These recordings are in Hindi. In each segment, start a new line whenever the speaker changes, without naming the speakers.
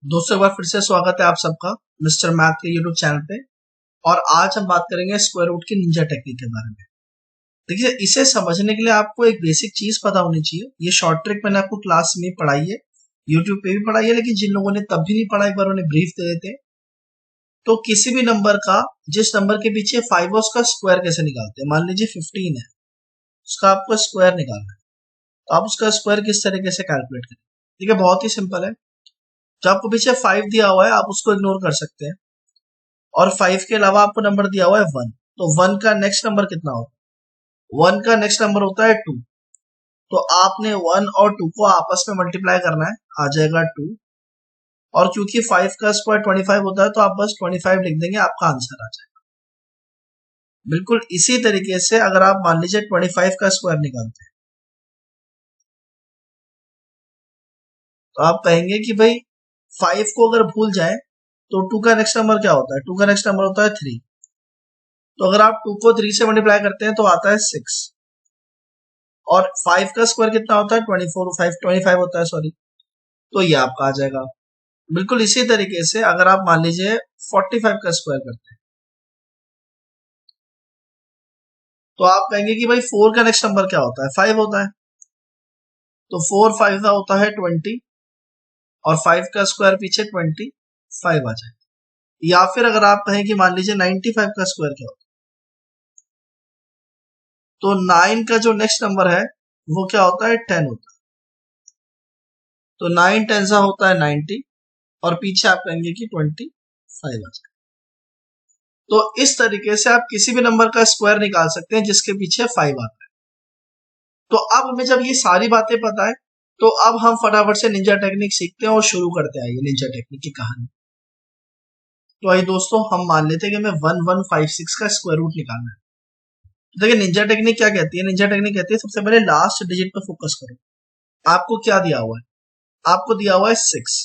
दोस्तों एक बार फिर से स्वागत है आप सबका मिस्टर मैथ के यूट्यूब चैनल पे। और आज हम बात करेंगे स्क्वायर रूट की निंजा टेक्निक के बारे में। देखिए, इसे समझने के लिए आपको एक बेसिक चीज पता होनी चाहिए। ये शॉर्ट ट्रिक मैंने आपको क्लास में पढ़ाई है, यूट्यूब पे भी पढ़ाई है, लेकिन जिन लोगों ने तब भी नहीं पढ़ा एक बार उन्हें ब्रीफ दे देते हैं। तो किसी भी नंबर का, जिस नंबर के पीछे 5 है उसका स्क्वायर कैसे निकालते हैं। मान लीजिए 15 है, उसका आपको स्क्वायर निकालना है, तो आप उसका स्क्वायर किस तरीके से कैलकुलेट करें। ठीक है, बहुत ही सिंपल है। जो आपको पीछे 5 दिया हुआ है आप उसको इग्नोर कर सकते हैं, और 5 के अलावा आपको नंबर दिया हुआ है 1। तो 1 का नेक्स्ट नंबर कितना होता है? 1 का नेक्स्ट नंबर होता है 2। तो आपने 1 और 2 को आपस में मल्टीप्लाई करना है, आ जाएगा 2। और क्योंकि 5 का स्क्वायर 25 होता है तो आप बस 25 लिख देंगे, आपका आंसर आ जाएगा। बिल्कुल इसी तरीके से अगर आप मान लीजिए 25 का स्क्वायर निकालते हैं, तो आप कहेंगे कि भाई 5 को अगर भूल जाए तो 2 का नेक्स्ट नंबर क्या होता है? 2 का नेक्स्ट नंबर होता है 3। तो अगर आप 2 को 3 से मल्टीप्लाई करते हैं तो आता है 6। और 5 का स्क्वायर कितना होता है? 25 होता है, सॉरी। तो ये आपका आ जाएगा। बिल्कुल इसी तरीके से अगर आप मान लीजिए 45 का स्क्वायर करते हैं, तो आप कहेंगे कि भाई 4 का नेक्स्ट नंबर क्या होता है? 5 होता है। तो 4 5 का होता है 20, और 5 का स्क्वायर पीछे 25 आ जाएगा। या फिर अगर आप कहें कि मान लीजिए 95 का स्क्वायर क्या होता है, तो 9 का जो नेक्स्ट नंबर है वो क्या होता है? 10 होता है। तो 9 10 सा होता है 90, और पीछे आप कहेंगे कि 25 आ जाएगा। तो इस तरीके से आप किसी भी नंबर का स्क्वायर निकाल सकते हैं जिसके पीछे 5 आता है। तो अब हमें जब ये सारी बातें पता है, तो अब हम फटाफट से निंजा टेक्निक सीखते हैं और शुरू करते हैं ये निंजा टेक्निक की कहानी। तो आइए दोस्तों, हम मान लेते हैं कि हमें 1156 का स्क्वायर रूट निकालना है। तो देखिए, निंजा टेक्निक क्या कहती है? निंजा टेक्निक कहती है सबसे पहले लास्ट डिजिट पर फोकस करो। आपको क्या दिया हुआ है? आपको दिया हुआ है 6।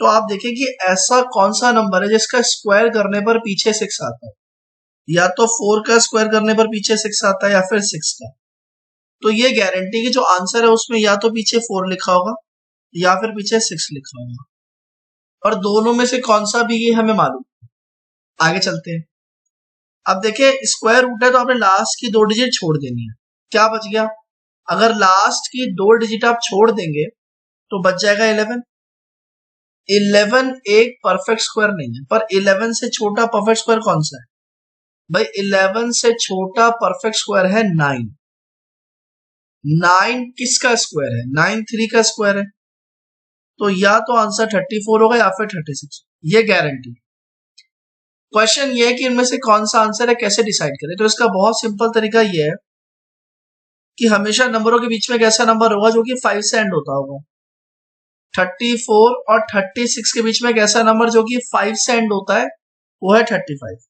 तो आप देखिए कि ऐसा कौन सा नंबर है जिसका स्क्वायर करने पर पीछे 6 आता है। या तो 4 का स्क्वायर करने पर पीछे 6 आता है, या फिर 6 का। तो ये गारंटी कि जो आंसर है उसमें या तो पीछे 4 लिखा होगा या फिर पीछे 6 लिखा होगा। और दोनों में से कौन सा भी ये हमें मालूम। आगे चलते हैं। अब देखिए, स्क्वायर रूट है तो आपने लास्ट की 2 डिजिट छोड़ देनी है। क्या बच गया? अगर लास्ट की 2 डिजिट आप छोड़ देंगे तो बच जाएगा 11। 11 एक परफेक्ट स्क्वायर नहीं है, पर 11 से छोटा परफेक्ट स्क्वायर कौन सा है? भाई 11 से छोटा परफेक्ट स्क्वायर है 9। 9 किसका स्क्वायर है? 9 3 का स्क्वायर है। तो या तो आंसर 34 होगा या फिर 36, ये गारंटी। क्वेश्चन ये है कि इनमें से कौन सा आंसर है, कैसे डिसाइड करें। तो इसका बहुत सिंपल तरीका ये है कि हमेशा नंबरों के बीच में एक ऐसा नंबर होगा जो कि 5 से एंड होता होगा। 34 और 36 के बीच में एक ऐसा नंबर जो कि 5 से एंड होता है, वो है 35।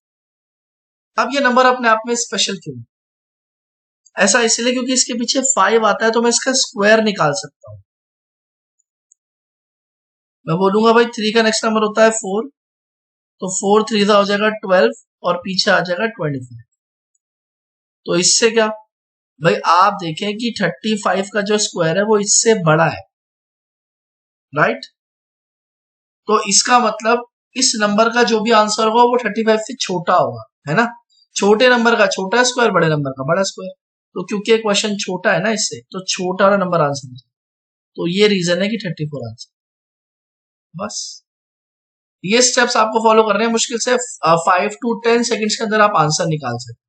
अब ये नंबर अपने आप में स्पेशल क्यों? ऐसा इसलिए क्योंकि इसके पीछे 5 आता है, तो मैं इसका स्क्वायर निकाल सकता हूं। मैं बोलूंगा भाई 3 का नेक्स्ट नंबर होता है 4, तो 4 3 हो जाएगा 12, और पीछे आ जाएगा 25। तो इससे क्या भाई, आप देखें कि 35 का जो स्क्वायर है वो इससे बड़ा है, राइट। तो इसका मतलब इस नंबर का जो भी आंसर होगा वो 35 से छोटा होगा, है ना। छोटे नंबर का छोटा स्क्वायर, बड़े नंबर का बड़ा स्क्वायर। तो क्योंकि क्वेश्चन छोटा है ना, इससे तो छोटा वाला नंबर आंसर है। तो ये रीजन है कि 34 आंसर। बस ये स्टेप्स आपको फॉलो करने हैं। मुश्किल से 5 to 10 सेकंड्स के अंदर आप आंसर निकाल सकते।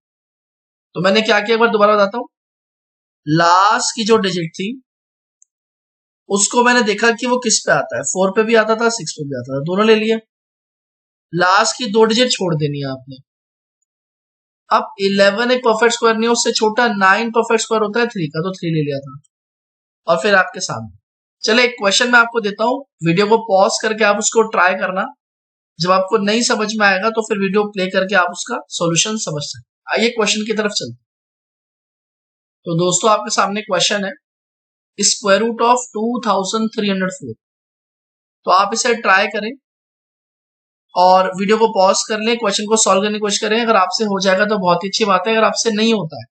तो मैंने क्या किया, एक बार दोबारा बताता हूँ। लास्ट की जो डिजिट थी उसको मैंने देखा कि वो किस पे आता है, 4 पे भी आता था, 6 पे भी आता था, दोनों ले लिया। लास्ट की 2 डिजिट छोड़ देनी है आपने। अब 11 एक परफेक्ट स्क्वायर नहीं है, उससे छोटा 9 परफेक्ट स्क्वायर होता है 3 का, तो 3 ले लिया था। और फिर आपके सामने चले एक क्वेश्चन मैं आपको देता हूँ, वीडियो को पॉज करके आप उसको ट्राई करना। जब आपको नहीं समझ में आएगा तो फिर वीडियो प्ले करके आप उसका सॉल्यूशन समझ सकते। आइए क्वेश्चन की तरफ चलते। तो दोस्तों आपके सामने क्वेश्चन है, स्क्वायर रूट ऑफ 2304। तो आप इसे ट्राई करें और वीडियो को पॉज कर लें, क्वेश्चन को सॉल्व करने की कोशिश करें। अगर आपसे हो जाएगा तो बहुत ही अच्छी बात है, अगर आपसे नहीं होता है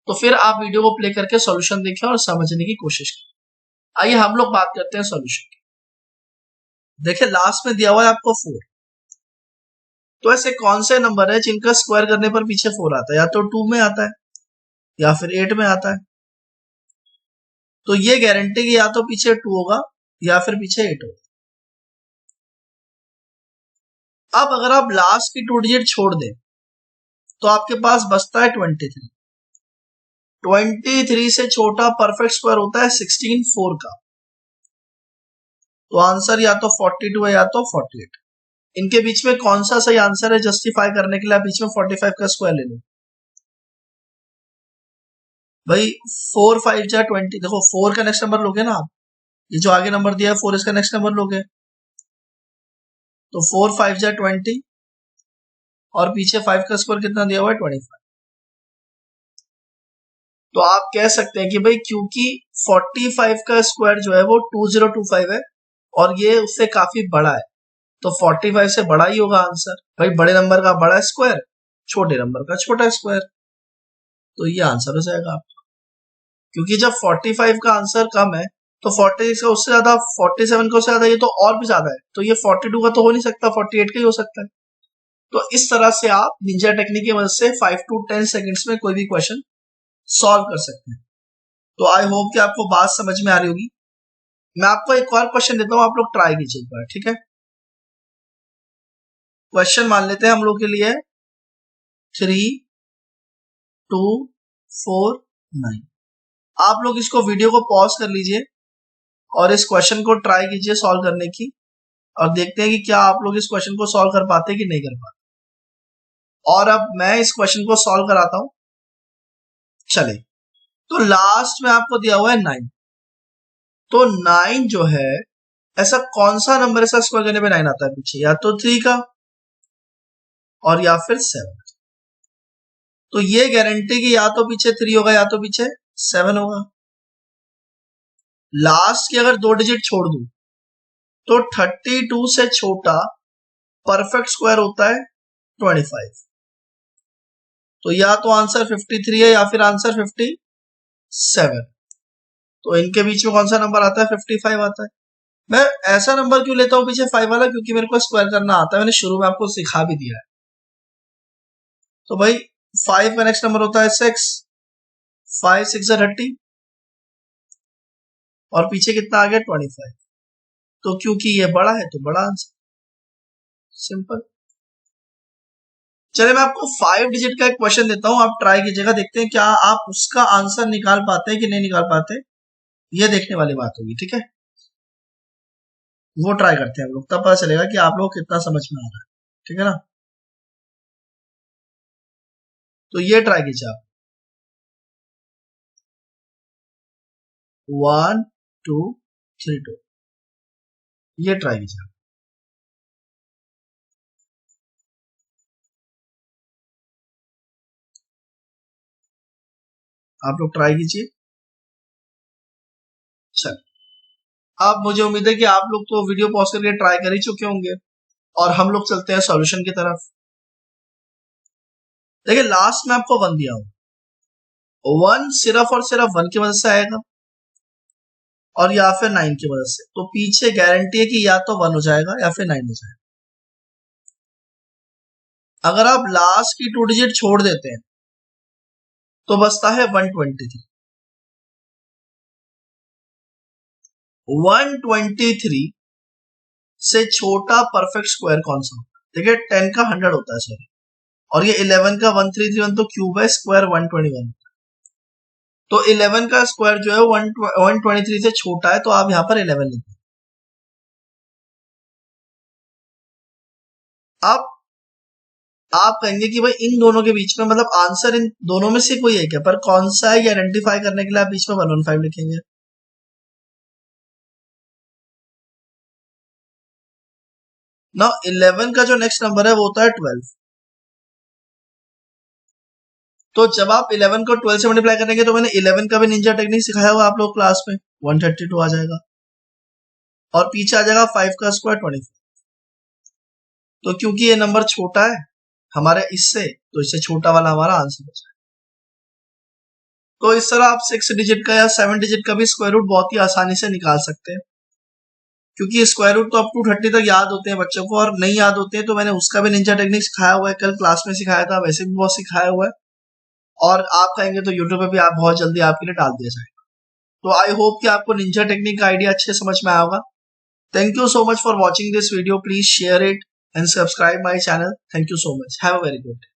तो फिर आप वीडियो को प्ले करके सॉल्यूशन देखें और समझने की कोशिश करें। आइए हम लोग बात करते हैं सॉल्यूशन की। देखिए लास्ट में दिया हुआ है आपको 4। तो ऐसे कौन से नंबर है जिनका स्क्वायर करने पर पीछे 4 आता है? या तो 2 में आता है या फिर 8 में आता है। तो ये गारंटी कि या तो पीछे 2 होगा या फिर पीछे 8 होगा। अब अगर आप लास्ट की 2 डिजिट छोड़ दें तो आपके पास बचता है 23। 23 से छोटा परफेक्ट स्क्वायर होता है 16 4 का। तो आंसर या तो 42 है या तो 48। इनके बीच में कौन सा सही आंसर है जस्टिफाई करने के लिए आप बीच में 45 का स्क्वायर ले लो। भाई 4 5 जा 20। देखो 4 का नेक्स्ट नंबर लोगे ना आप, ये जो आगे नंबर दिया है 4 इसका नेक्स्ट नंबर लोगे, तो 4 5 जा 20 और पीछे 5 का स्क्वायर कितना दिया हुआ है 25। तो आप कह सकते हैं कि भाई क्योंकि 45 का स्क्वायर जो है वो 2025 है और ये उससे काफी बड़ा है, तो 45 से बड़ा ही होगा आंसर। भाई बड़े नंबर का बड़ा स्क्वायर, छोटे नंबर का छोटा स्क्वायर, तो ये आंसर हो जाएगा आपका। क्योंकि जब 45 का आंसर कम है तो 46 का उससे ज्यादा, 47 का उससे ज्यादा, ये तो और भी ज्यादा है, तो ये 42 का तो हो नहीं सकता, 48 का ही हो सकता है। तो इस तरह से आप निंजा टेक्निक की मदद से 5 to 10 सेकंड्स में कोई भी क्वेश्चन सॉल्व कर सकते हैं। तो आई होप कि आपको बात समझ में आ रही होगी। मैं आपको एक और क्वेश्चन देता हूं, आप लोग ट्राई कीजिए एक बार, ठीक है। क्वेश्चन मान लेते हैं हम लोग के लिए 3 2 4 9। आप लोग इसको वीडियो को पॉज कर लीजिए और इस क्वेश्चन को ट्राई कीजिए सॉल्व करने की, और देखते हैं कि क्या आप लोग इस क्वेश्चन को सॉल्व कर पाते कि नहीं कर पाते। और अब मैं इस क्वेश्चन को सॉल्व कराता हूं, चले। तो लास्ट में आपको दिया हुआ है 9। तो 9 जो है, ऐसा कौन सा नंबर ऐसा स्क्वायर करने पे 9 आता है पीछे? या तो 3 का और या फिर 7। तो ये गारंटी कि या तो पीछे 3 होगा या तो पीछे 7 होगा। लास्ट की अगर 2 डिजिट छोड़ दूं तो 32 से छोटा परफेक्ट स्क्वायर होता है 25। तो या तो आंसर 53 है या फिर आंसर 57। तो इनके बीच में कौन सा नंबर आता है? 55 आता है। मैं ऐसा नंबर क्यों लेता हूं पीछे 5 वाला? क्योंकि मेरे को स्क्वायर करना आता है, मैंने शुरू में आपको सिखा भी दिया है। तो भाई 5 का नेक्स्ट नंबर होता है 6। 5 6 30 और पीछे कितना आ गया 25। तो क्योंकि ये बड़ा है तो बड़ा आंसर, सिंपल। चलिए मैं आपको 5 डिजिट का एक क्वेश्चन देता हूं, आप ट्राई कीजिएगा, देखते हैं क्या आप उसका आंसर निकाल पाते हैं कि नहीं निकाल पाते, ये देखने वाली बात होगी, ठीक है। वो ट्राई करते हैं हम लोग, तब पता चलेगा कि आप लोग कितना समझ में आ रहा है, ठीक है ना। तो ये ट्राई कीजिए आप, 1 2 3 2, ये ट्राई कीजिए आप लोग ट्राई कीजिए। चल, अब मुझे उम्मीद है कि आप लोग तो वीडियो पॉज करके ट्राई कर ही चुके होंगे और हम लोग चलते हैं सॉल्यूशन की तरफ। देखिए लास्ट में आपको 1 दिया हो, 1 सिर्फ और सिर्फ 1 की वजह से आएगा और या फिर 9 की वजह से, तो पीछे गारंटी है कि या तो 1 हो जाएगा या फिर 9 हो जाएगा। अगर आप लास्ट की 2 डिजिट छोड़ देते हैं तो बचता है 123। 123 से छोटा परफेक्ट स्क्वायर कौन सा होता है? देखिए 10 का 100 होता है, सॉरी, और ये 11 का 1331 तो क्यूब है, स्क्वायर 121। तो 11 का स्क्वायर जो है 123 से छोटा है, तो आप यहां पर 11 लिखें। अब आप कहेंगे कि भाई इन दोनों के बीच में, मतलब आंसर इन दोनों में से कोई एक है, पर कौन सा है ये आइडेंटिफाई करने के लिए आप बीच में 115 लिखेंगे। ना 11 का जो नेक्स्ट नंबर है वो होता है 12। तो जब आप 11 को 12 से मल्टीप्लाई करेंगे तो मैंने 11 का भी निंजा टेक्निक सिखाया हुआ आप लोग क्लास में, 132 आ जाएगा और पीछे आ जाएगा 5 का स्क्वायर 25। तो क्योंकि ये नंबर छोटा है हमारे इससे, तो इससे छोटा वाला हमारा आंसर हो जाएगा। तो इस तरह आप 6 डिजिट का या 7 डिजिट का भी स्क्वायर रूट बहुत ही आसानी से निकाल सकते हैं। क्योंकि स्क्वायर रूट तो अप टू 30 तक याद होते हैं बच्चों को, और नहीं याद होते हैं तो मैंने उसका भी निंजा टेक्निक सिखाया हुआ है, कल क्लास में सिखाया था, वैसे भी बहुत सिखाया हुआ है, और आप कहेंगे तो यूट्यूब पे भी आप बहुत जल्दी आपके लिए डाल दिया जाएगा। तो आई होप कि आपको निंजा टेक्निक का आइडिया अच्छे समझ में आया होगा। Thank you so much for watching this video. Please share it and subscribe my channel. Thank you so much. Have a very good day.